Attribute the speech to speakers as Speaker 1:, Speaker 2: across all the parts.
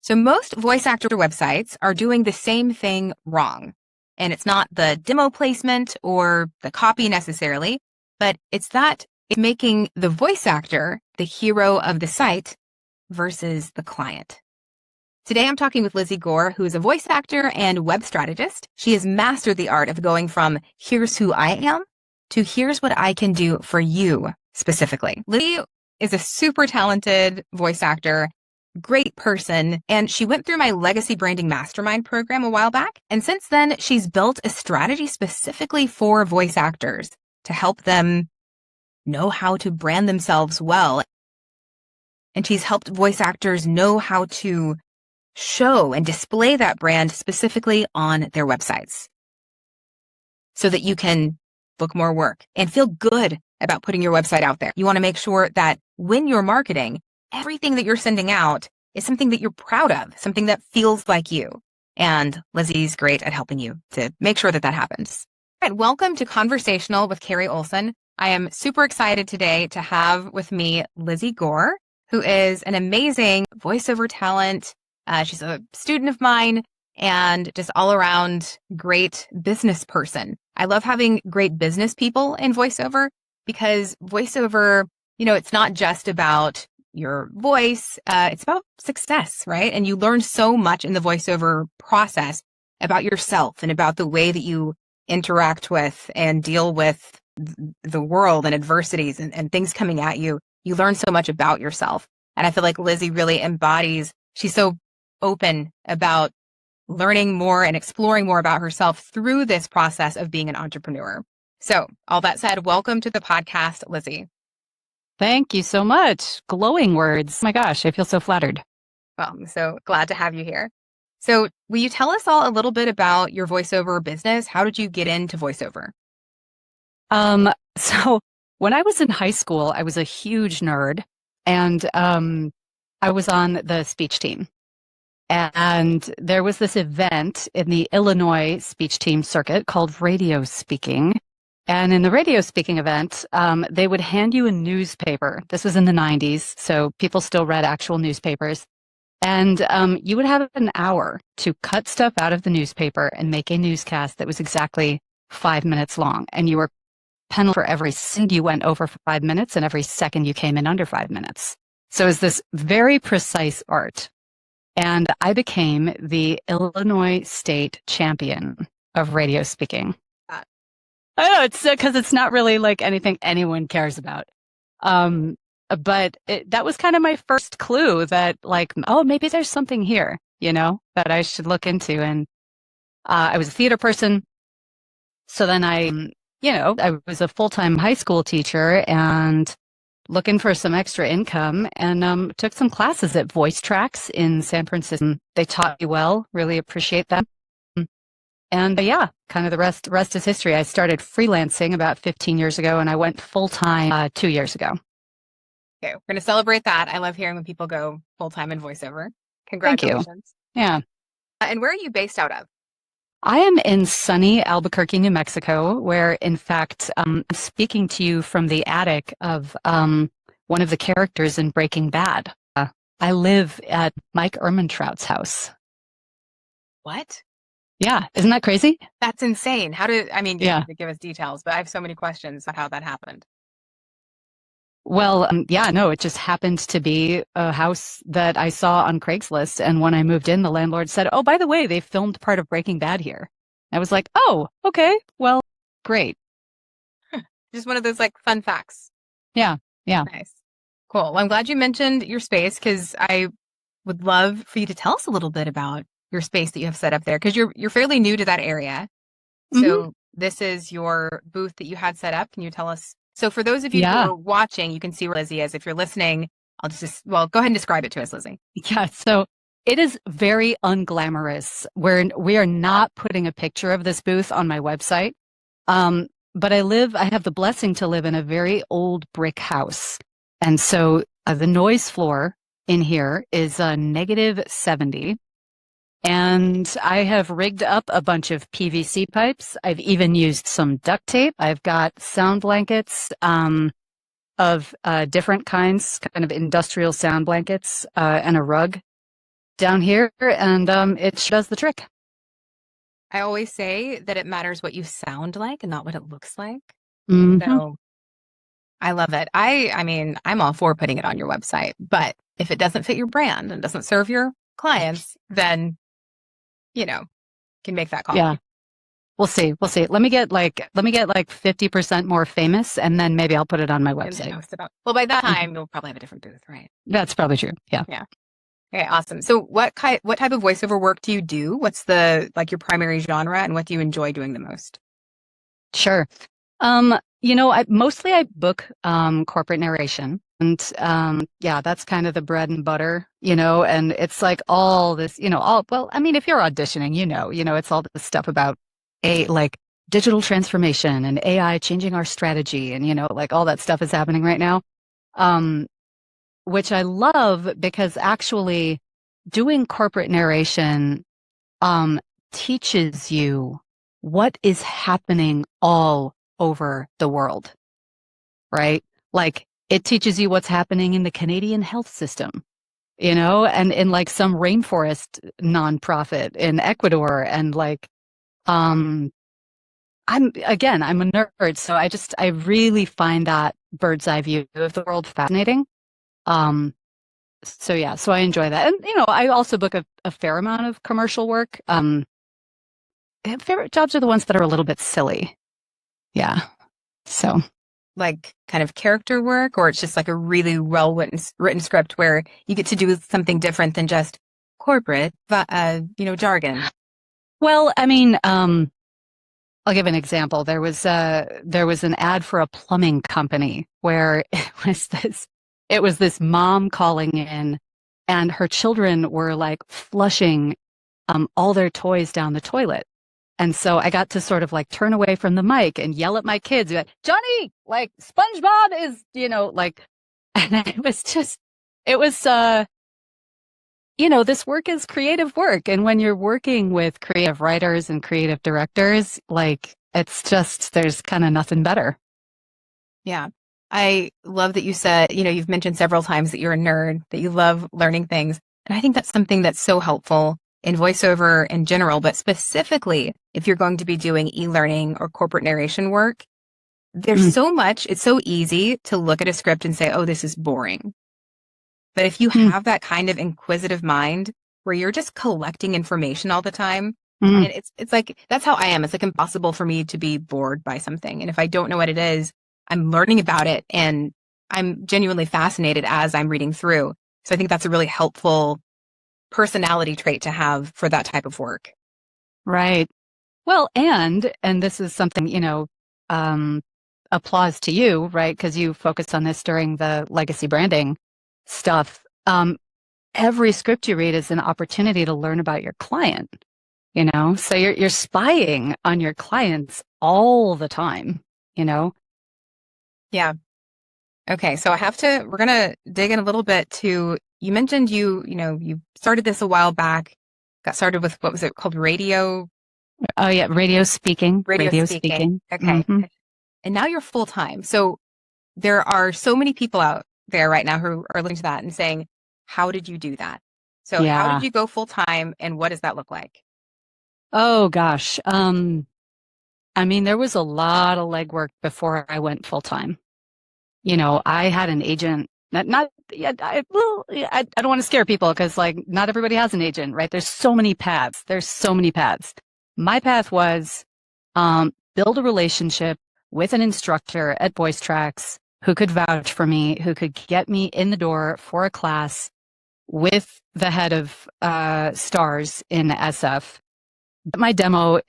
Speaker 1: So most voice actor websites are doing the same thing wrong. And it's not the demo placement or the copy necessarily, but it's making the voice actor the hero of the site versus the client. Today I'm talking with Lizzie Gore, who is a voice actor and web strategist. She has mastered the art of going from here's who I am to here's what I can do for you specifically. Lizzie is a super talented voice actor, great person, and she went through my Legacy Branding Mastermind program a while back. And since then, she's built a strategy specifically for voice actors to help them know how to brand themselves well. And she's helped voice actors know how to show and display that brand specifically on their websites so that you can book more work and feel good about putting your website out there. You want to make sure that when you're marketing, everything that you're sending out is something that you're proud of, something that feels like you. And Lizzie's great at helping you to make sure that that happens. All right, welcome to Conversational with Carrie Olson. I am super excited today to have with me Lizzie Gore, who is an amazing voiceover talent. She's a student of mine and just all around great business person. I love having great business people in voiceover because voiceover, it's not just about your voice. It's about success, right? And you learn so much in the voiceover process about yourself and about the way that you interact with and deal with the world and adversities and things coming at you. You learn so much about yourself. And I feel like Lizzie really she's so open about learning more and exploring more about herself through this process of being an entrepreneur. So all that said, welcome to the podcast, Lizzie.
Speaker 2: Thank you so much. Glowing words. Oh my gosh, I feel so flattered.
Speaker 1: Well, I'm so glad to have you here. So will you tell us all a little bit about your voiceover business? How did you get into voiceover?
Speaker 2: So when I was in high school, I was a huge nerd and I was on the speech team. And there was this event in the Illinois speech team circuit called radio speaking. And in the radio speaking event, they would hand you a newspaper. This was in the 90s, so people still read actual newspapers. And you would have an hour to cut stuff out of the newspaper and make a newscast that was exactly 5 minutes long. And you were penalized for every second you went over for 5 minutes and every second you came in under 5 minutes. So it's this very precise art. And I became the Illinois state champion of radio speaking. I know it's because it's not really like anything anyone cares about. But that was kind of my first clue that maybe there's something here, that I should look into. And I was a theater person. So then I was a full-time high school teacher and looking for some extra income and took some classes at Voice Tracks in San Francisco. They taught me well, really appreciate them. And kind of the rest is history. I started freelancing about 15 years ago and I went full-time 2 years ago.
Speaker 1: Okay, we're going to celebrate that. I love hearing when people go full-time in voiceover. Congratulations.
Speaker 2: Thank you. Yeah.
Speaker 1: And where are you based out of?
Speaker 2: I am in sunny Albuquerque, New Mexico, where, in fact, I'm speaking to you from the attic of one of the characters in Breaking Bad. I live at Mike Ehrmantraut's house.
Speaker 1: What?
Speaker 2: Yeah, isn't that crazy?
Speaker 1: That's insane. You have to give us details, but I have so many questions about how that happened.
Speaker 2: Well, it just happened to be a house that I saw on Craigslist. And when I moved in, the landlord said, oh, by the way, they filmed part of Breaking Bad here. I was like, oh, okay, well, great.
Speaker 1: Just one of those fun facts.
Speaker 2: Yeah.
Speaker 1: Nice. Cool. Well, I'm glad you mentioned your space because I would love for you to tell us a little bit about your space that you have set up there because you're fairly new to that area. So This is your booth that you had set up. Can you tell us? So for those of you who are watching, you can see where Lizzie is. If you're listening, I'll go ahead and describe it to us, Lizzie.
Speaker 2: Yeah, so it is very unglamorous. We are not putting a picture of this booth on my website. But I have the blessing to live in a very old brick house. And so the noise floor in here is -70. And I have rigged up a bunch of PVC pipes. I've even used some duct tape. I've got sound blankets of different kinds, kind of industrial sound blankets, and a rug. down here, and it does the trick.
Speaker 1: I always say that it matters what you sound like and not what it looks like.
Speaker 2: Mm-hmm.
Speaker 1: So I love it. I mean, I'm all for putting it on your website, but if it doesn't fit your brand and doesn't serve your clients, then, can make that call.
Speaker 2: Yeah. We'll see. We'll see. Let me get like 50% more famous, and then maybe I'll put it on my website.
Speaker 1: Well, by that time, you'll probably have a different booth, right?
Speaker 2: That's probably true. Yeah.
Speaker 1: Yeah. Okay, awesome. So what type of voiceover work do you do? What's your primary genre, and what do you enjoy doing the most?
Speaker 2: Sure. I book corporate narration, and yeah, that's kind of the bread and butter, and it's like all this, if you're auditioning, it's all this stuff about digital transformation and AI changing our strategy, and all that stuff is happening right now. Which I love, because actually doing corporate narration teaches you what is happening all over the world, right? Like, it teaches you what's happening in the Canadian health system, and in some rainforest nonprofit in Ecuador, and I'm a nerd, so I really find that bird's eye view of the world fascinating. So I enjoy that. And, I also book a fair amount of commercial work. Favorite jobs are the ones that are a little bit silly. Yeah. So,
Speaker 1: like, kind of character work, or it's just like a really well written script where you get to do something different than just corporate, jargon.
Speaker 2: Well, I mean, I'll give an example. There was an ad for a plumbing company where it was this mom calling in, and her children were like flushing all their toys down the toilet. And so I got to sort of turn away from the mic and yell at my kids, like, Johnny, SpongeBob is, and this work is creative work. And when you're working with creative writers and creative directors, it's just, there's kind of nothing better.
Speaker 1: Yeah. I love that you said, you've mentioned several times that you're a nerd, that you love learning things. And I think that's something that's so helpful in voiceover in general, but specifically if you're going to be doing e-learning or corporate narration work. There's so much, it's so easy to look at a script and say, oh, this is boring. But if you have that kind of inquisitive mind where you're just collecting information all the time, and it's like, that's how I am. It's like impossible for me to be bored by something. And if I don't know what it is, I'm learning about it, and I'm genuinely fascinated as I'm reading through. So I think that's a really helpful personality trait to have for that type of work.
Speaker 2: Right. Well, and this is something, applause to you, right? Because you focused on this during the legacy branding stuff. Every script you read is an opportunity to learn about your client, so you're spying on your clients all the time,
Speaker 1: Yeah. Okay. So we're going to dig in a little bit to, you mentioned you started this a while back, got started with, what was it called? Radio?
Speaker 2: Oh yeah. Radio speaking.
Speaker 1: Radio speaking. Okay.
Speaker 2: Mm-hmm.
Speaker 1: And now you're full time. So there are so many people out there right now who are listening to that and saying, how did you do that? So how did you go full time, and what does that look like?
Speaker 2: Oh gosh. There was a lot of legwork before I went full time. I had an agent. I don't want to scare people, because not everybody has an agent, right? There's so many paths. My path was build a relationship with an instructor at Voice Tracks who could vouch for me, who could get me in the door for a class with the head of stars in SF. Get my demo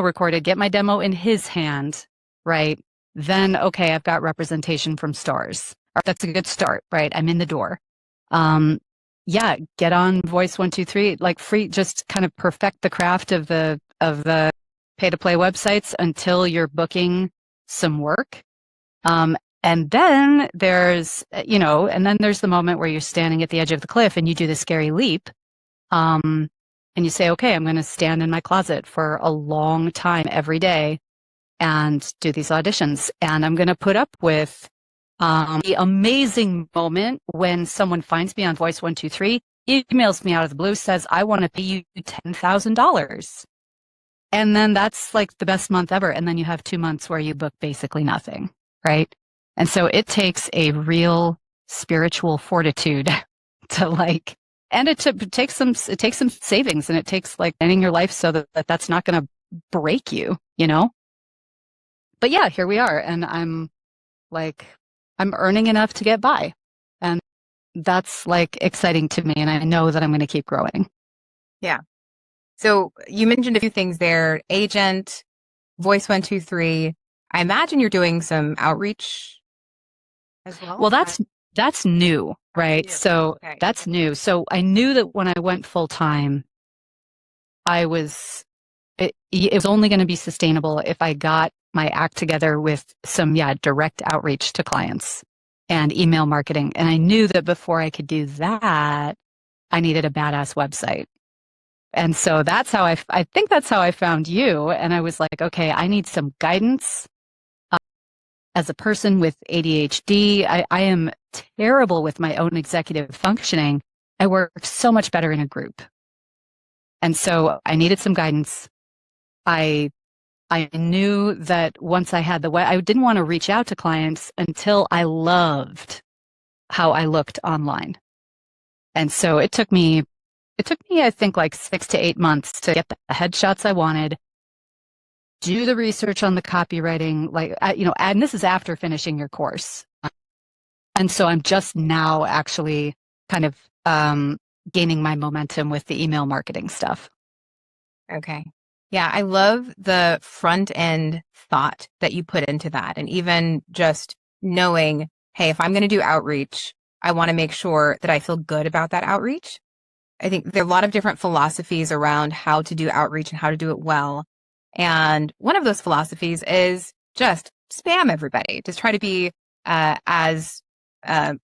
Speaker 2: recorded, get my demo in his hand, right? Then, okay, I've got representation from stars. That's a good start, right? I'm in the door. Get on Voice 123, free, just kind of perfect the craft of the pay-to-play websites until you're booking some work. And then there's the moment where you're standing at the edge of the cliff and you do the scary leap. And you say, okay, I'm going to stand in my closet for a long time every day and do these auditions. And I'm going to put up with the amazing moment when someone finds me on Voice 123 emails me out of the blue, says, I want to pay you $10,000. And then that's like the best month ever. And then you have 2 months where you book basically nothing, right? And so it takes a real spiritual fortitude to like, and it takes some savings, and it takes like planning your life so that that's not going to break you, you know? But yeah, here we are. And I'm earning enough to get by. And that's like exciting to me. And I know that I'm going to keep growing.
Speaker 1: Yeah. So you mentioned a few things there, agent, voice 123. I imagine you're doing some outreach as well.
Speaker 2: Well, that's new, right? So
Speaker 1: okay.
Speaker 2: That's new. So I knew that when I went full time, it was only going to be sustainable if I got my act together with some, direct outreach to clients and email marketing. And I knew that before I could do that, I needed a badass website. And so that's how I think that's how I found you. And I was like, okay, I need some guidance. As a person with ADHD, I am terrible with my own executive functioning. I work so much better in a group. And so I needed some guidance. I knew that once I had I didn't want to reach out to clients until I loved how I looked online. And so it took me, I think, like 6 to 8 months to get the headshots I wanted, do the research on the copywriting, and this is after finishing your course. And so I'm just now actually kind of gaining my momentum with the email marketing stuff.
Speaker 1: Okay. Yeah, I love the front end thought that you put into that. And even just knowing, hey, if I'm going to do outreach, I want to make sure that I feel good about that outreach. I think there are a lot of different philosophies around how to do outreach and how to do it well. And one of those philosophies is just spam everybody. Just try to be as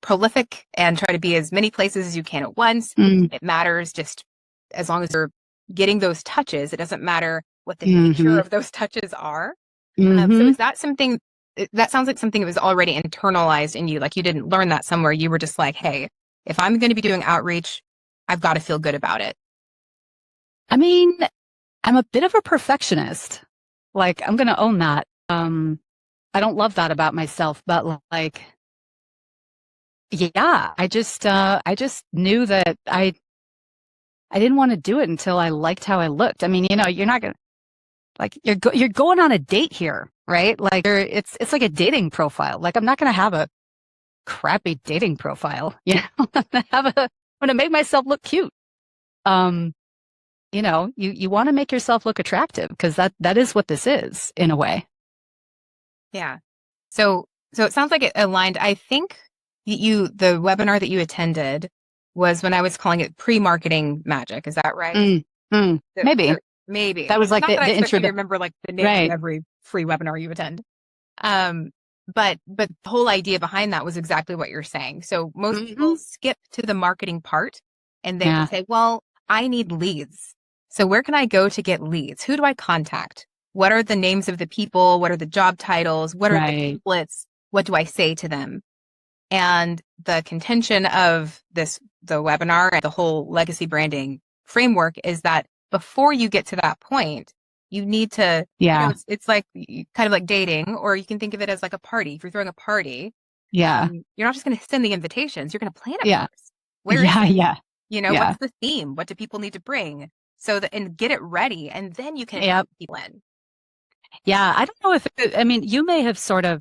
Speaker 1: prolific and try to be as many places as you can at once. It matters just as long as you're getting those touches. It doesn't matter what the nature of those touches are. So is that something that sounds like something that was already internalized in you? Like you didn't learn that somewhere. You were just like, hey, if I'm going to be doing outreach, I've got to feel good about it.
Speaker 2: I mean, I'm a bit of a perfectionist. Like, I'm going to own that. I don't love that about myself, but like, yeah, I just knew that I didn't want to do it until I liked how I looked. I mean, you're not going to, like, you're going on a date here, right? Like, it's like a dating profile. Like, I'm not going to have a crappy dating profile. I'm going to make myself look cute. You want to make yourself look attractive because that is what this is in a way.
Speaker 1: Yeah. So it sounds like it aligned. I think the webinar that you attended was when I was calling it pre-marketing magic. Is that right?
Speaker 2: Maybe.
Speaker 1: Maybe.
Speaker 2: That was like the intro.
Speaker 1: I remember like the name of every free webinar you attend. But the whole idea behind that was exactly what you're saying. So most people skip to the marketing part and they say, well, I need leads. So where can I go to get leads? Who do I contact? What are the names of the people? What are the job titles? What are the templates? What do I say to them? And the contention of the webinar and the whole legacy branding framework is that before you get to that point, you need to, it's like kind of like dating, or you can think of it as like a party. If you're throwing a party, you're not just going to send the invitations. You're going to plan it first. Where is it? What's the theme? What do people need to bring? And get it ready, and then you can invite people in.
Speaker 2: Yeah, I don't know if you may have sort of.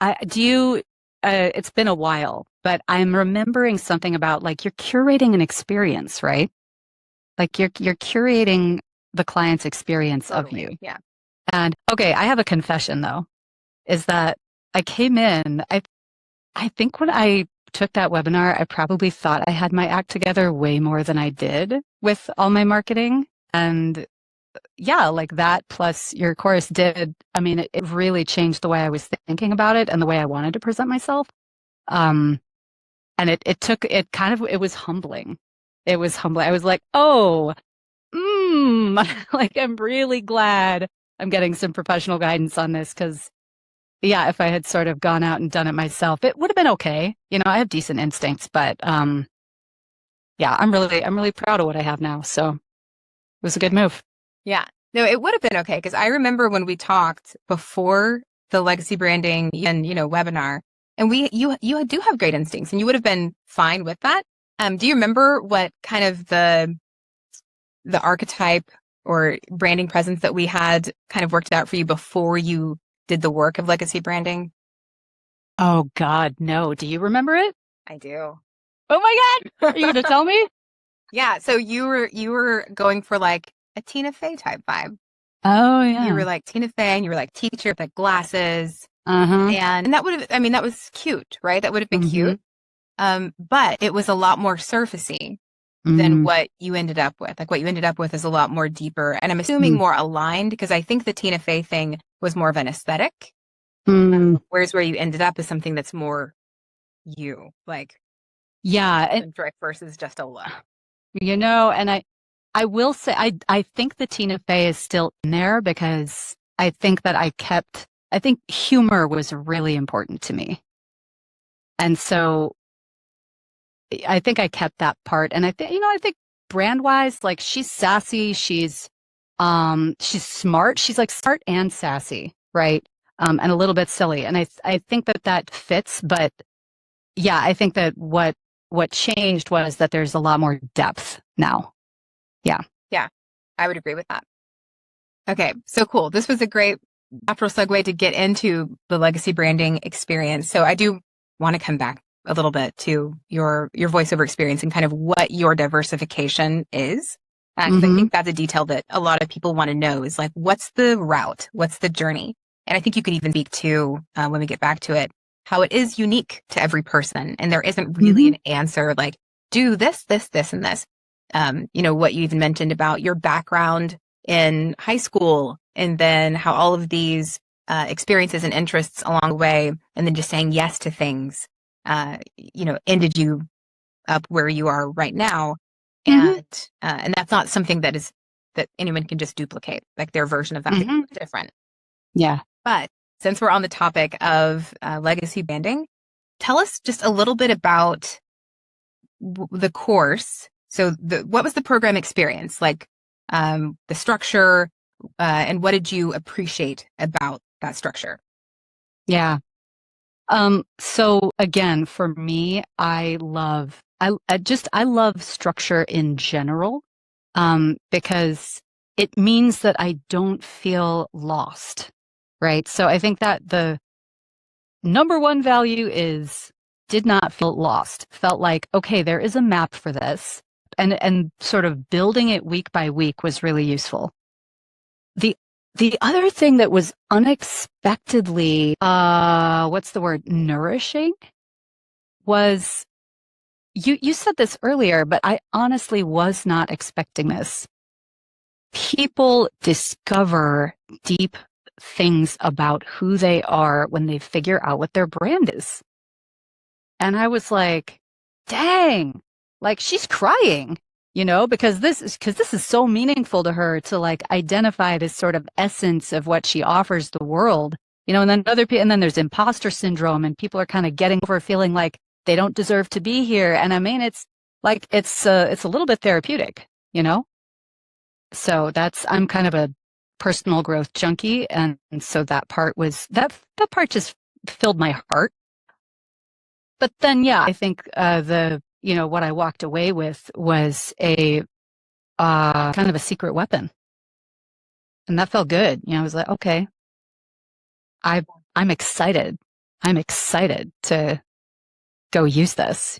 Speaker 2: It's been a while, but I'm remembering something about like you're curating an experience, right? Like you're curating the client's experience of you.
Speaker 1: Yeah.
Speaker 2: And okay, I have a confession though, is that I came in. I think when I took that webinar, I probably thought I had my act together way more than I did with all my marketing. And yeah, like that plus your course did. I mean, it really changed the way I was thinking about it and the way I wanted to present myself. And it was humbling. It was humbling. I was like, oh, like I'm really glad I'm getting some professional guidance on this because yeah, if I had sort of gone out and done it myself, it would have been okay. I have decent instincts, but yeah, I'm really proud of what I have now. So it was a good move.
Speaker 1: Yeah. No, it would have been okay because I remember when we talked before the legacy branding and webinar, and you do have great instincts, and you would have been fine with that. Do you remember what kind of the archetype or branding presence that we had kind of worked out for you before you did the work of legacy branding?
Speaker 2: Oh God, no. Do you remember it?
Speaker 1: I do.
Speaker 2: Oh my God. Are you gonna tell me?
Speaker 1: Yeah, so you were going for like a Tina Fey type vibe.
Speaker 2: Oh
Speaker 1: You were
Speaker 2: yeah.
Speaker 1: like Tina Fey, and you were like teacher with like glasses,
Speaker 2: Uh-huh.
Speaker 1: and that would have, I mean, that was cute, right? That would have been
Speaker 2: Mm-hmm.
Speaker 1: cute. But it was a lot more surfacey than
Speaker 2: Mm-hmm.
Speaker 1: what you ended up with. Like what you ended up with is a lot more deeper, and I'm assuming more aligned because I think the Tina Fey thing was more of an aesthetic,
Speaker 2: Mm-hmm.
Speaker 1: whereas where you ended up is something that's more you, like
Speaker 2: Yeah.
Speaker 1: centric versus just a look.
Speaker 2: And I will say I think the Tina Fey is still in there because I think that I think humor was really important to me. And so I think I kept that part. And I think brand wise, like she's sassy, she's smart. She's like smart and sassy, right? And a little bit silly. And I think that fits, but yeah, I think that what changed was that there's a lot more depth now. Yeah.
Speaker 1: Yeah, I would agree with that. Okay, so cool. This was a great natural segue to get into the legacy branding experience. So I do want to come back a little bit to your voiceover experience and kind of what your diversification is. Because I
Speaker 2: Mm-hmm.
Speaker 1: think that's a detail that a lot of people want to know is like, what's the route? What's the journey? And I think you can even speak to, when we get back to it, how it is unique to every person. And there isn't really
Speaker 2: Mm-hmm.
Speaker 1: an answer like, do this, this, this, and this. What you even mentioned about your background in high school, and then how all of these experiences and interests along the way, and then just saying yes to things, ended you up where you are right now.
Speaker 2: Mm-hmm.
Speaker 1: And that's not something that anyone can just duplicate. Like their version of that's
Speaker 2: Mm-hmm.
Speaker 1: different.
Speaker 2: Yeah.
Speaker 1: But since we're on the topic of legacy branding, tell us just a little bit about the course. So what was the program experience like? The structure, and what did you appreciate about that structure?
Speaker 2: Yeah. So again, for me, I love structure in general, because it means that I don't feel lost, right? So I think that the number one value is did not feel lost. Felt like, okay, there is a map for this. And sort of building it week by week was really useful. The the other thing that was unexpectedly, what's the word, nourishing was you said this earlier, but I honestly was not expecting this. People discover deep things about who they are when they figure out what their brand is. And I was like, dang, like she's crying, because this is so meaningful to her to like identify this sort of essence of what she offers the world. And then and then there's imposter syndrome and people are kind of getting over feeling like they don't deserve to be here. And I mean, it's like it's a little bit therapeutic, you know? So I'm kind of a personal growth junkie, and so that part just filled my heart. But then, yeah, I think what I walked away with was a kind of a secret weapon, and that felt good. I was like, okay, I I'm excited. I'm excited to go use this.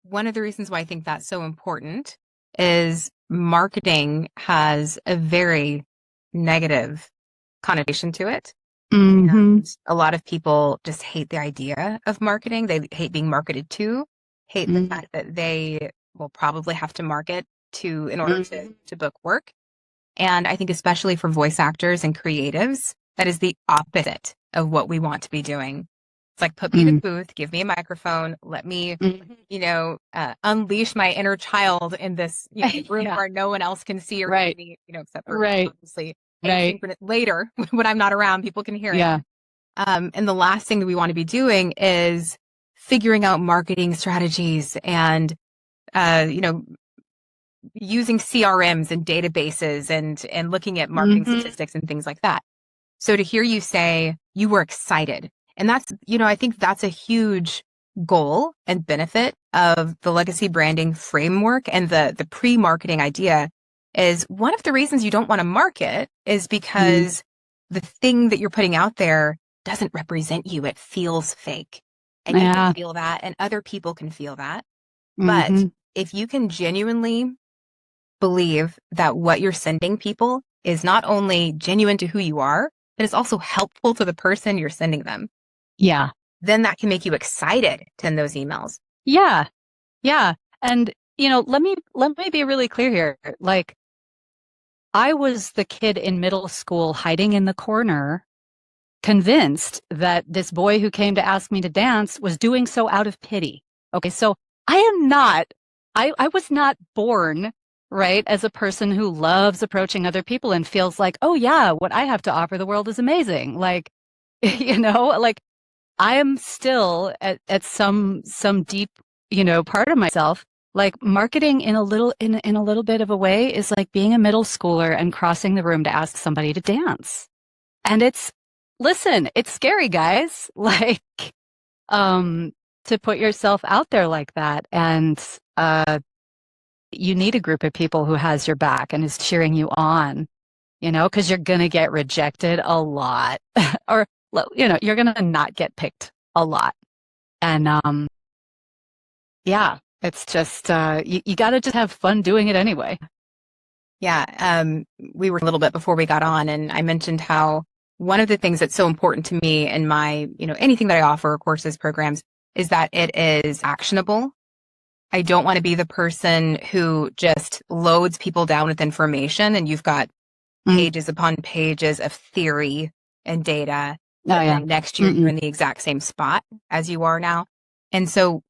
Speaker 1: One of the reasons why I think that's so important is marketing has a very negative connotation to it.
Speaker 2: Mm-hmm.
Speaker 1: And a lot of people just hate the idea of marketing. They hate being marketed to, hate the
Speaker 2: Mm-hmm.
Speaker 1: fact that they will probably have to market to in order to book work. And I think especially for voice actors and creatives, that is the opposite of what we want to be doing. It's like, put me in a booth, give me a microphone, let me,
Speaker 2: Mm-hmm.
Speaker 1: unleash my inner child in this room
Speaker 2: Yeah.
Speaker 1: where no one else can see or hear
Speaker 2: Right.
Speaker 1: me, except for
Speaker 2: Right.
Speaker 1: obviously
Speaker 2: Right.
Speaker 1: asynchronous later when I'm not around, people can hear it.
Speaker 2: Yeah.
Speaker 1: And the last thing that we want to be doing is figuring out marketing strategies and, you know, using CRMs and databases and looking at marketing statistics and things like that. So to hear you say you were excited, and that's, you know, I think that's a huge goal and benefit of the legacy branding framework and the pre-marketing idea is one of the reasons you don't want to market is because the thing that you're putting out there doesn't represent you. It feels fake. And you can feel that, and other people can feel that. But if you can genuinely believe that what you're sending people is not only genuine to who you are, but it's also helpful to the person you're sending them.
Speaker 2: Yeah.
Speaker 1: Then that can make you excited to send those emails.
Speaker 2: Yeah. Yeah. And, you know, let me be really clear here. Like, I was the kid in middle school hiding in the corner, convinced that this boy who came to ask me to dance was doing so out of pity. Okay. So I was not born, right, as a person who loves approaching other people and feels like, oh yeah, what I have to offer the world is amazing. Like, you know, like I am still at some deep, you know, part of myself, like marketing in a little bit of a way is like being a middle schooler and crossing the room to ask somebody to dance. And listen, it's scary, guys. Like, to put yourself out there like that. And, you need a group of people who has your back and is cheering you on, you know, because you're going to get rejected a lot or, you know, you're going to not get picked a lot. And, yeah, it's just, you got to just have fun doing it anyway.
Speaker 1: Yeah. We were a little bit before we got on, and I mentioned how one of the things that's so important to me in my, you know, anything that I offer, courses, programs, is that it is actionable. I don't want to be the person who just loads people down with information and you've got pages upon pages of theory and data. And next year you're in the exact same spot as you are now. And so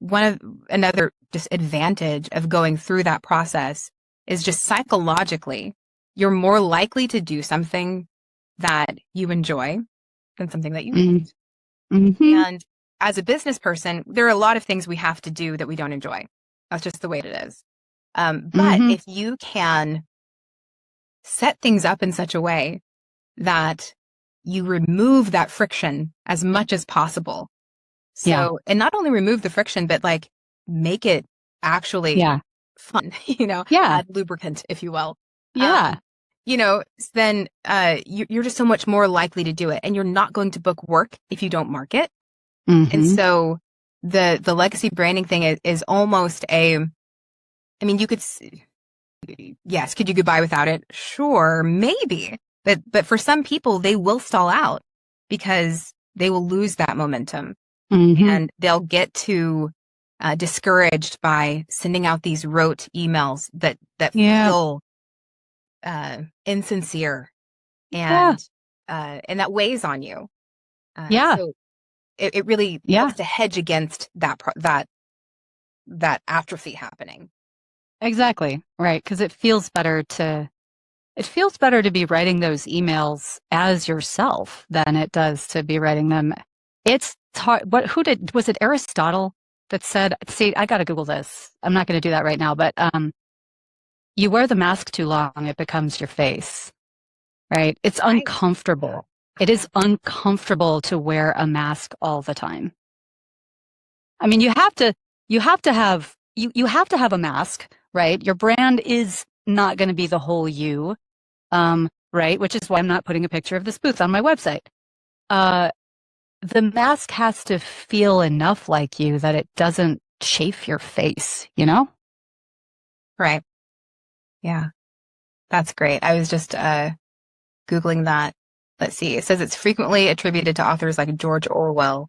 Speaker 1: another disadvantage of going through that process is just psychologically, you're more likely to do something that you enjoy than something that you hate. And as a business person, there are a lot of things we have to do that we don't enjoy. That's just the way it is. But if you can set things up in such a way that you remove that friction as much as possible. So, and not only remove the friction, but like make it actually fun, you know, add lubricant, if you will. You know, then you're just so much more likely to do it, and you're not going to book work if you don't market. And so the legacy branding thing is almost I mean, you could, yes, could you get by without it? Sure, maybe. But for some people, they will stall out because they will lose that momentum and they'll get too discouraged by sending out these rote emails that feel insincere and that weighs on you. So it really helps to hedge against that atrophy happening.
Speaker 2: Exactly. Right. Because it feels better to be writing those emails as yourself than it does to be writing them. It's hard. Was it Aristotle that said, see, I got to Google this. I'm not going to do that right now, but, you wear the mask too long, it becomes your face, right? It's uncomfortable. It is uncomfortable to wear a mask all the time. I mean, you have to have a mask, right? Your brand is not going to be the whole you, right? Which is why I'm not putting a picture of this booth on my website. The mask has to feel enough like you that it doesn't chafe your face, you know?
Speaker 1: Right. Yeah. That's great. I was just Googling that. Let's see. It says it's frequently attributed to authors like George Orwell.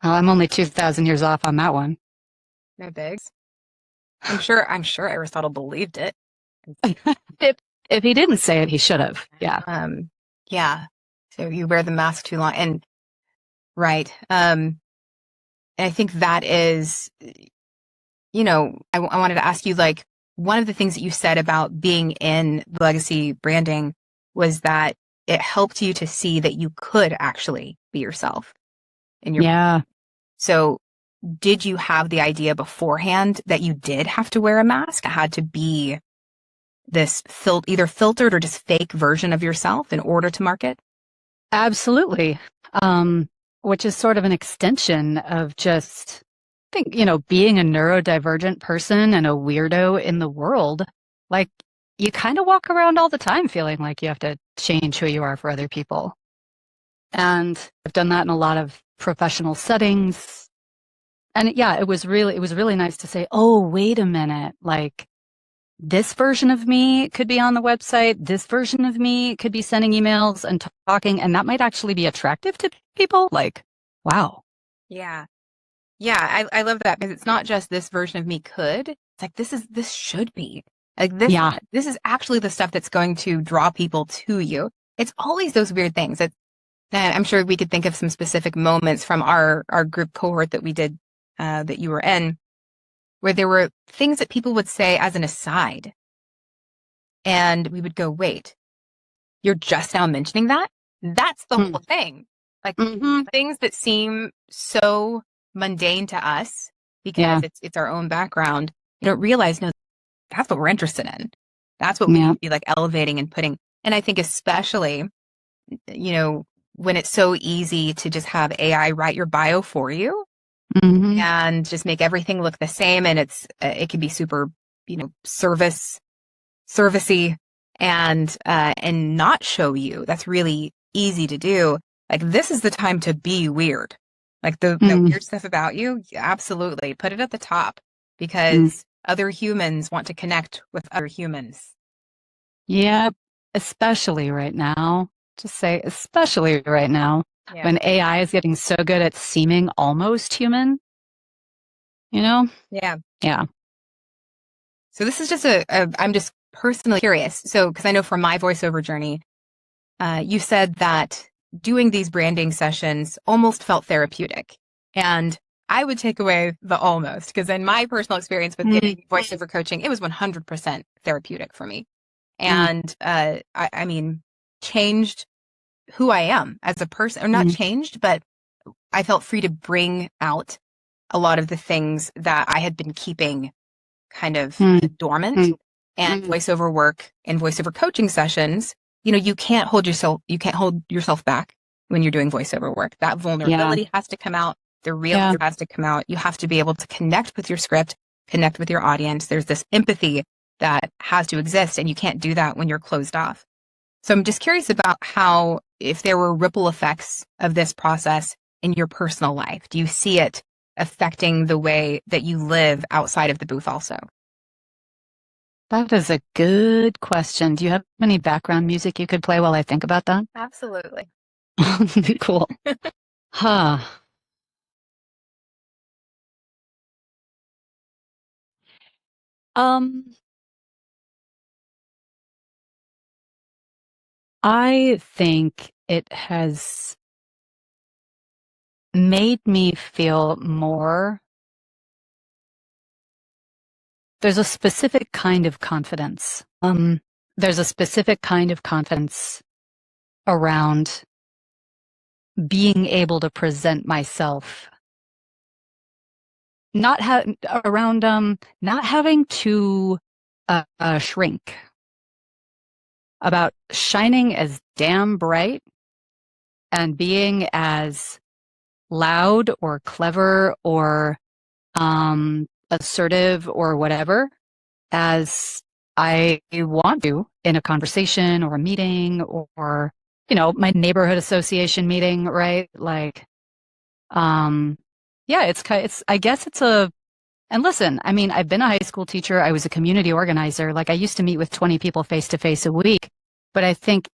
Speaker 2: Oh, I'm only 2,000 years off on that one.
Speaker 1: No bigs. I'm sure Aristotle believed it.
Speaker 2: If he didn't say it, he should have. Yeah.
Speaker 1: Yeah. So you wear the mask too long, and right. And I think that is, you know, I wanted to ask you, like, one of the things that you said about being in legacy branding was that it helped you to see that you could actually be yourself in your So did you have the idea beforehand that you did have to wear a mask? It had to be this either filtered or just fake version of yourself in order to market?
Speaker 2: Absolutely. Which is sort of an extension of just, I think, being a neurodivergent person and a weirdo in the world. Like, you kind of walk around all the time feeling like you have to change who you are for other people. And I've done that in a lot of professional settings. And yeah, it was really nice to say, oh, wait a minute, like, this version of me could be on the website. This version of me could be sending emails and talking, and that might actually be attractive to people. Like, wow.
Speaker 1: Yeah. Yeah, I love that because it's not just this version of me could. It's like this should be. Like this is actually the stuff that's going to draw people to you. It's always those weird things. I'm sure we could think of some specific moments from our group cohort that we did that you were in, where there were things that people would say as an aside. And we would go, wait, you're just now mentioning that? That's the whole thing. Like things that seem so mundane to us because it's our own background. You don't realize, no, that's what we're interested in. That's what we need to be like elevating and putting. And I think especially, when it's so easy to just have AI write your bio for you and just make everything look the same. And it can be super, servicey and not show you. That's really easy to do. Like, this is the time to be weird. Like the weird stuff about you, absolutely. Put it at the top because other humans want to connect with other humans.
Speaker 2: Yeah, especially right now. Just say, especially right now, when AI is getting so good at seeming almost human, Yeah.
Speaker 1: Yeah. So this is just I'm just personally curious. So, because I know from my voiceover journey, you said that doing these branding sessions almost felt therapeutic. And I would take away the almost, because in my personal experience with getting voiceover coaching, it was 100% therapeutic for me. And I mean, changed who I am as a person, or not changed, but I felt free to bring out a lot of the things that I had been keeping kind of dormant. And voiceover work and voiceover coaching sessions, you can't hold yourself back when you're doing voiceover work. That vulnerability has to come out. The real has to come out. You have to be able to connect with your script, connect with your audience. There's this empathy that has to exist, and you can't do that when you're closed off. So I'm just curious about if there were ripple effects of this process in your personal life. Do you see it affecting the way that you live outside of the booth also?
Speaker 2: That is a good question. Do you have any background music you could play while I think about that?
Speaker 1: Absolutely.
Speaker 2: Cool. Huh. I think it has made me feel more. There's a specific kind of confidence. There's a specific kind of confidence around being able to present myself, not having to shrink, about shining as damn bright and being as loud or clever or assertive or whatever as I want to in a conversation or a meeting or my neighborhood association meeting, right? Like, I guess it's and listen, I mean, I've been a high school teacher. I was a community organizer. Like, I used to meet with 20 people face to face a week, but I think,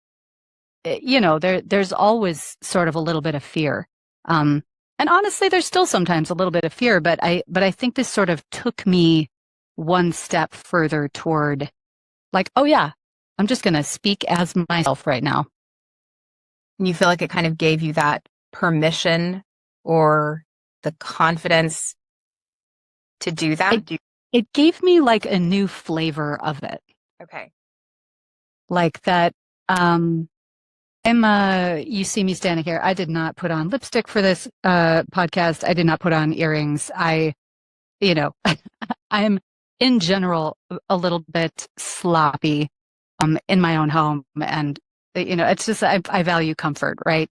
Speaker 2: there's always sort of a little bit of fear. And honestly, there's still sometimes a little bit of fear, but I think this sort of took me one step further toward, like, oh yeah, I'm just going to speak as myself right now.
Speaker 1: And you feel like it kind of gave you that permission or the confidence to do that?
Speaker 2: It gave me like a new flavor of it.
Speaker 1: Okay.
Speaker 2: Like that, you see me standing here. I did not put on lipstick for this podcast. I did not put on earrings. You know, I'm in general a little bit sloppy in my own home. And, it's just, I value comfort, right?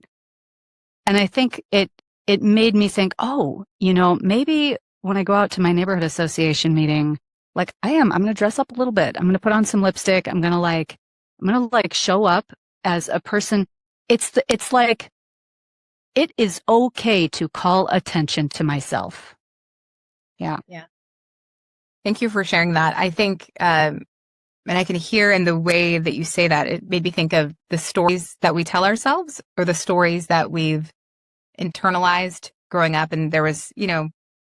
Speaker 2: And I think it made me think, oh, maybe when I go out to my neighborhood association meeting, like I'm going to dress up a little bit. I'm going to put on some lipstick. I'm going to show up as a person. It's like, it is okay to call attention to myself. Yeah.
Speaker 1: Yeah. Thank you for sharing that. I think, and I can hear in the way that you say that, it made me think of the stories that we tell ourselves or the stories that we've internalized growing up. And there was,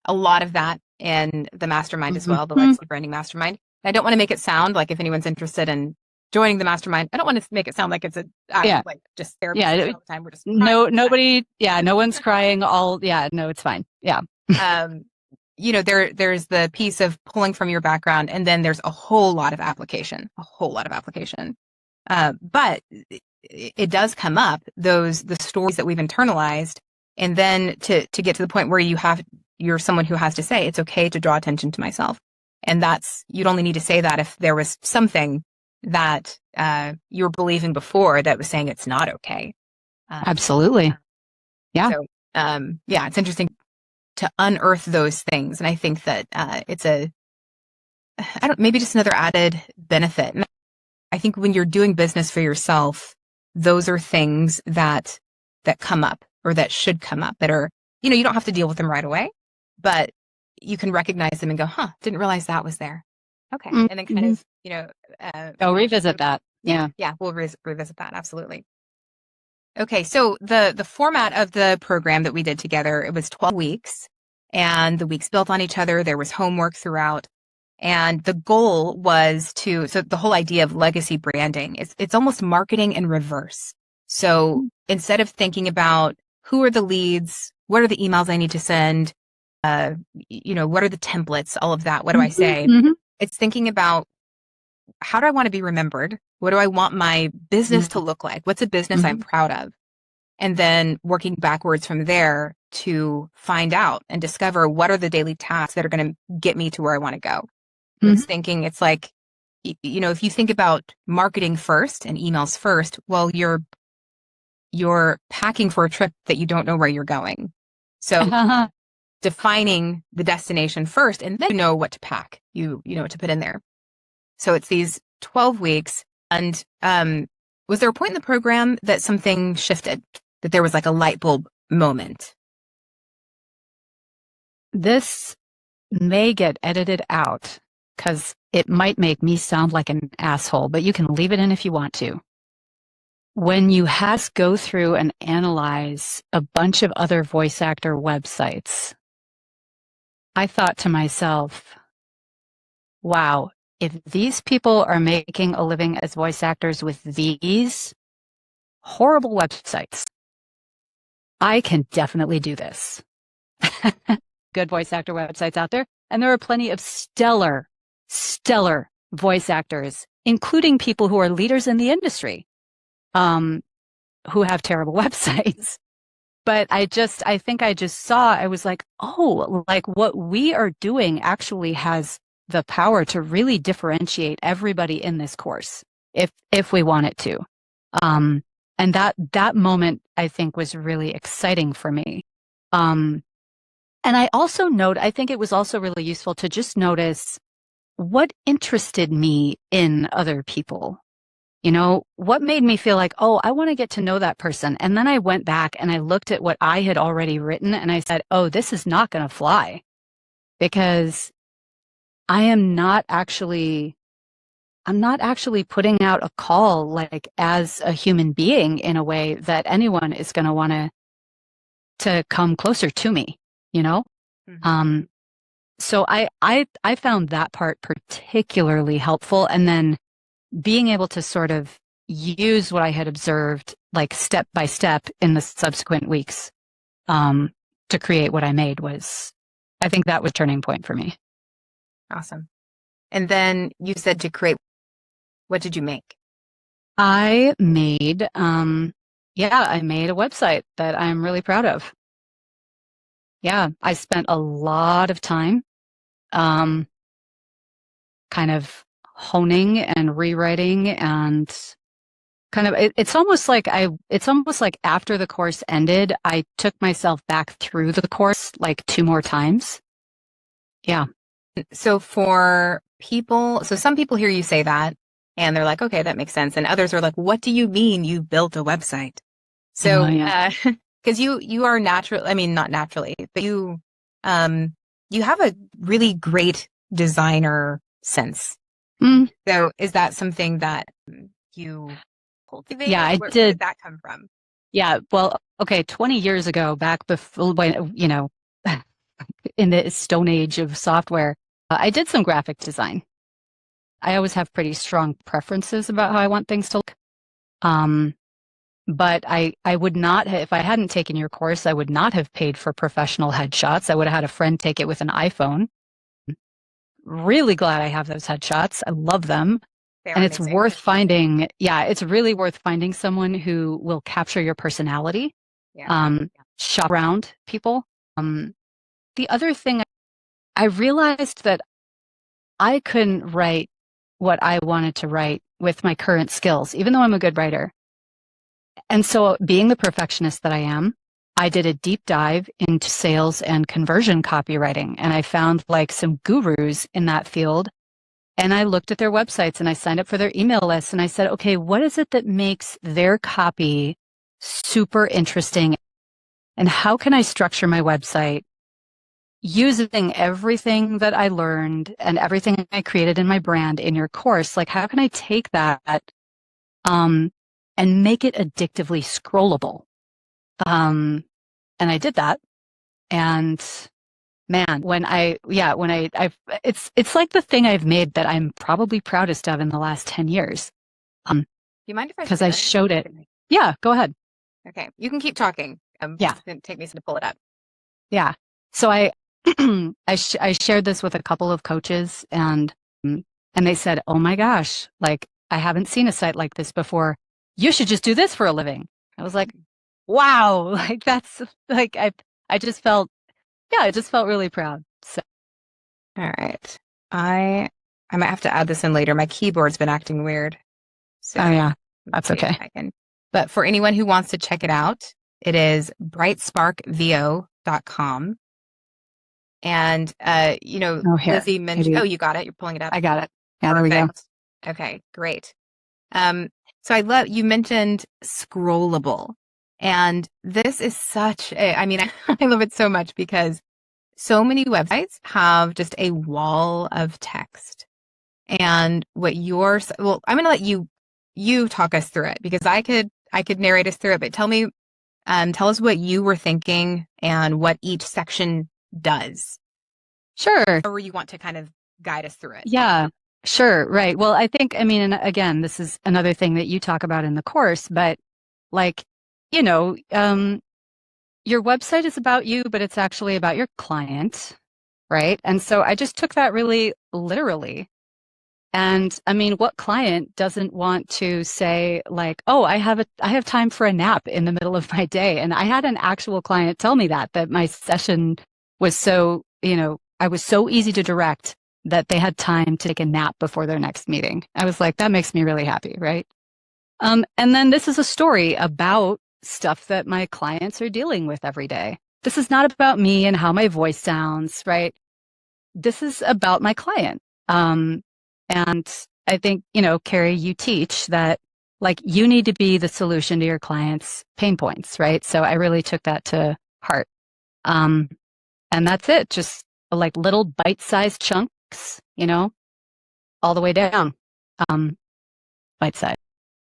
Speaker 1: a lot of that in the mastermind as well, the legacy branding mastermind. And I don't want to make it sound like, if anyone's interested in joining the mastermind, I don't want to make it sound like it's like just therapy all the time. We're just
Speaker 2: no one's crying no, it's fine. Yeah.
Speaker 1: There's the piece of pulling from your background, and then there's a whole lot of application. But it does come up, the stories that we've internalized, and then to get to the point where you're someone who has to say, it's okay to draw attention to myself. And you'd only need to say that if there was something that you were believing before that was saying it's not okay.
Speaker 2: Absolutely. Yeah.
Speaker 1: So, it's interesting to unearth those things. And I think that it's maybe just another added benefit. And I think when you're doing business for yourself, those are things that come up, or that should come up, that are, you don't have to deal with them right away, but you can recognize them and go, didn't realize that was there. Okay. And then kind of,
Speaker 2: revisit that. Yeah.
Speaker 1: Yeah. We'll revisit that. Absolutely. Okay. So the format of the program that we did together, it was 12 weeks, and the weeks built on each other. There was homework throughout. And the goal was so the whole idea of legacy branding, it's almost marketing in reverse. So instead of thinking about who are the leads, what are the emails I need to send, what are the templates, all of that, what do I say? It's thinking about, how do I want to be remembered? What do I want my business to look like? What's a business I'm proud of? And then working backwards from there to find out and discover what are the daily tasks that are going to get me to where I want to go. It's like, if you think about marketing first and emails first, well, you're packing for a trip that you don't know where you're going. So defining the destination first, and then you know what to pack, you know what to put in there. So it's these 12 weeks. And was there a point in the program that something shifted, that there was like a light bulb moment?
Speaker 2: This may get edited out because it might make me sound like an asshole, but you can leave it in if you want to. When you go through and analyze a bunch of other voice actor websites, I thought to myself, wow, if these people are making a living as voice actors with these horrible websites, I can definitely do this. Good voice actor websites out there. And there are plenty of stellar voice actors, including people who are leaders in the industry, who have terrible websites. But I think I just saw, I was like, oh, like what we are doing actually has the power to really differentiate everybody in this course, if we want it to. And that moment, I think, was really exciting for me. And I also I think it was also really useful to just notice what interested me in other people. What made me feel like, oh, I want to get to know that person. And then I went back and I looked at what I had already written, and I said, oh, this is not going to fly, because I'm not actually putting out a call like as a human being in a way that anyone is going to want to come closer to me, So I found that part particularly helpful. And then being able to sort of use what I had observed, like step by step in the subsequent weeks, to create what I made I think that was a turning point for me.
Speaker 1: Awesome. And then you said to create, what did you make?
Speaker 2: I made yeah, I made a website that I'm really proud of. Yeah, I spent a lot of time um, kind of honing and rewriting and kind of it's almost like after the course ended, I took myself back through the course like two more times. Yeah.
Speaker 1: So some people hear you say that and they're like, okay, that makes sense. And others are like, what do you mean you built a website?
Speaker 2: Oh,
Speaker 1: So,
Speaker 2: yeah.
Speaker 1: because you are natural, I mean, not naturally, but um, you have a really great designer sense.
Speaker 2: Mm,
Speaker 1: So is that something that you
Speaker 2: yeah,
Speaker 1: cultivated?
Speaker 2: I
Speaker 1: Where did
Speaker 2: did.
Speaker 1: that come from?
Speaker 2: Yeah. Well, okay, 20 years ago, back before when, in the stone age of software, I did some graphic design. I always have pretty strong preferences about how I want things to look. Um, but I would not, if I hadn't taken your course, I would not have paid for professional headshots. I would have had a friend take it with an iPhone. Really glad I have those headshots. I love them.
Speaker 1: They are
Speaker 2: And it's
Speaker 1: amazing.
Speaker 2: worth finding, yeah, it's really worth finding someone who will capture your personality,
Speaker 1: Yeah.
Speaker 2: shop around people. Um, the other thing, I realized that I couldn't write what I wanted to write with my current skills, even though I'm a good writer. And so, being the perfectionist that I am, I did a deep dive into sales and conversion copywriting, and I found like some gurus in that field. And I looked at their websites and I signed up for their email list and I said, okay, what is it that makes their copy super interesting? And how can I structure my website using everything that I learned and everything I created in my brand in your course? Like, how can I take that um, and make it addictively scrollable? Um, and I did that. And man, it's like the thing I've made that I'm probably proudest of in the last 10 years.
Speaker 1: Do you mind if I
Speaker 2: Because I
Speaker 1: share?
Speaker 2: showed it. Yeah, go ahead.
Speaker 1: Okay, you can keep talking.
Speaker 2: Yeah,
Speaker 1: It's gonna take me some to pull it up.
Speaker 2: yeah. So I I shared this with a couple of coaches and they said, "Oh my gosh, like I haven't seen a site like this before. You should just do this for a living." I was like, "Wow, like that's like I just felt yeah, I just felt really proud." So,
Speaker 1: All right. I might have to add this in later. My keyboard's been acting weird. So
Speaker 2: oh yeah,
Speaker 1: let's
Speaker 2: that's
Speaker 1: see if
Speaker 2: okay.
Speaker 1: I can. But for anyone who wants to check it out, it is brightsparkvo.com. And
Speaker 2: Oh, here.
Speaker 1: Lizzie mentioned, oh,
Speaker 2: Maybe
Speaker 1: you got it. You're pulling it up.
Speaker 2: I got it. Yeah, there we go.
Speaker 1: Perfect. Okay, great. So I love you mentioned scrollable. And this is I mean, I love it so much because so many websites have just a wall of text. And I'm going to let you talk us through it because I could narrate us through it, but tell us what you were thinking and what each section does.
Speaker 2: Sure.
Speaker 1: Or you want to kind of guide us through it.
Speaker 2: Yeah, sure. Right. Well, I mean, and again, this is another thing that you talk about in the course, but like, you know, your website is about you, but it's actually about your client, right? And so I just took that really literally. And I mean, what client doesn't want to say like, "Oh, I have time for a nap in the middle of my day." And I had an actual client tell me that my session was so, I was so easy to direct that they had time to take a nap before their next meeting. I was like, that makes me really happy, right? And then this is a story about stuff that my clients are dealing with every day. This is not about me and how my voice sounds, right? This is about my client. And I think, Carrie, you teach that like you need to be the solution to your clients' pain points, right? So I really took that to heart. Um, and that's it, just like little bite-sized chunks, all the way down. Bite-sized.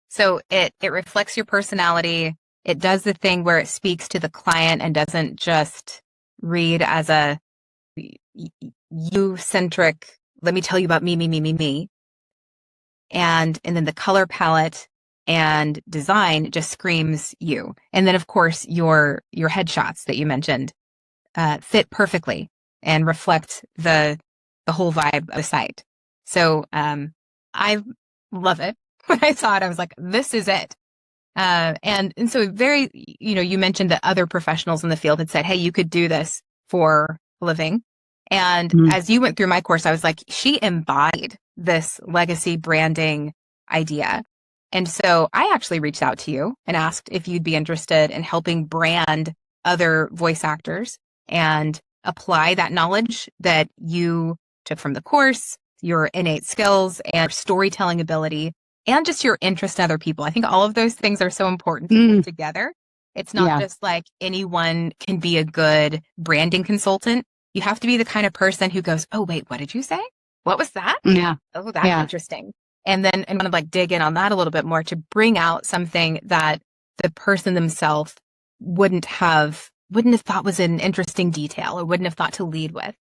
Speaker 1: So it reflects your personality. It does the thing where it speaks to the client and doesn't just read as a you centric, let me tell you about me, me, me, me, me. And then the color palette and design just screams you. And then of course your headshots that you mentioned fit perfectly and reflect the whole vibe of the site. So I love it. When I saw it, I was like, this is it. And so very, you mentioned that other professionals in the field had said, hey, you could do this for a living. And as you went through my course, I was like, she embodied this legacy branding idea. And so I actually reached out to you and asked if you'd be interested in helping brand other voice actors and apply that knowledge that you took from the course, your innate skills and storytelling ability, and just your interest in other people. I think all of those things are so important to put together. It's not just like anyone can be a good branding consultant. You have to be the kind of person who goes, oh, wait, what did you say? What was that?
Speaker 2: Yeah.
Speaker 1: Oh, that's interesting. And then kind of like dig in on that a little bit more to bring out something that the person themselves wouldn't have thought was an interesting detail or wouldn't have thought to lead with.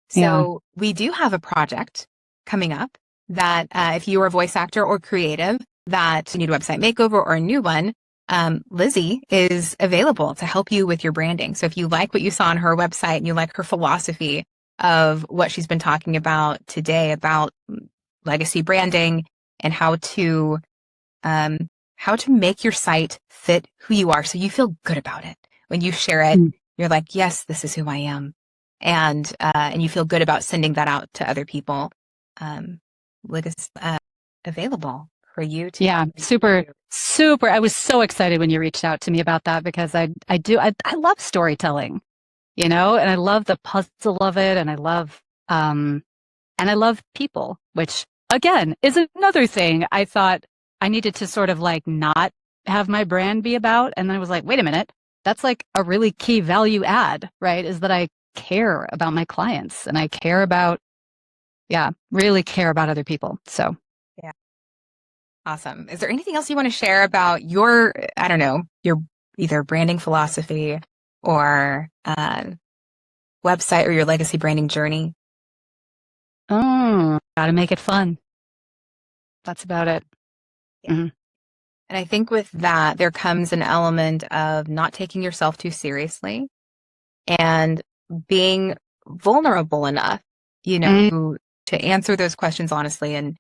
Speaker 1: So we do have a project coming up that if you are a voice actor or creative that you need a website makeover or a new one, Lizzie is available to help you with your branding. So if you like what you saw on her website and you like her philosophy of what she's been talking about today about legacy branding and how to make your site fit who you are so you feel good about it. When you share it, you're like, yes, this is who I am. And you feel good about sending that out to other people. Legacy available for you to
Speaker 2: super. I was so excited when you reached out to me about that because I love storytelling, and I love the puzzle of it, and I love people, which again is another thing I thought I needed to sort of like not have my brand be about, and then I was like, wait a minute, that's like a really key value add, right? Is that I care about my clients and I care about really care about other people. So
Speaker 1: yeah. Awesome. Is there anything else you want to share about your either branding philosophy or website or your legacy branding journey?
Speaker 2: Gotta make it fun. That's about it.
Speaker 1: Yeah. And I think with that, there comes an element of not taking yourself too seriously and being vulnerable enough, to answer those questions honestly and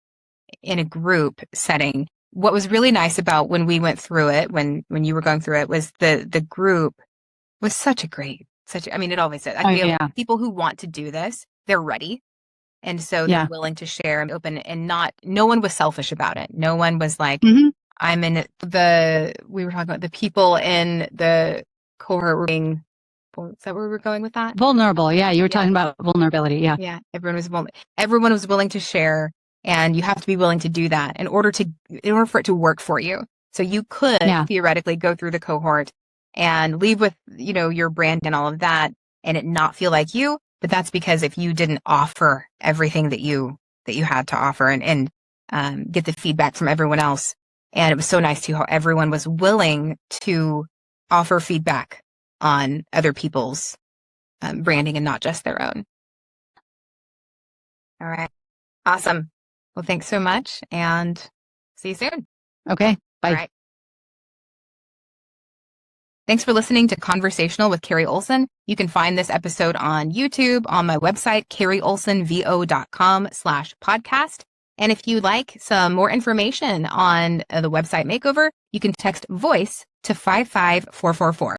Speaker 1: in a group setting. What was really nice about when we went through it, when you were going through it, was the group was it always is. I feel like people who want to do this, they're ready. And so they're willing to share and open and no one was selfish about it. No one was like, I'm in we were talking about the people in the cohort being, is that where we were going with that?
Speaker 2: Vulnerable. Yeah. You were talking about vulnerability. Yeah.
Speaker 1: Yeah. Everyone was willing to share, and you have to be willing to do that in order for it to work for you. So you could theoretically go through the cohort and leave with, your brand and all of that and it not feel like you. But that's because if you didn't offer everything that you had to offer and get the feedback from everyone else. And it was so nice too how everyone was willing to offer feedback on other people's branding and not just their own. All right. Awesome. Well, thanks so much and see you soon.
Speaker 2: Okay. Bye.
Speaker 1: All right. Thanks for listening to Conversational with Carrie Olson. You can find this episode on YouTube, on my website, carrieolsonvo.com/podcast. And if you'd like some more information on the website makeover, you can text VOICE to 55444.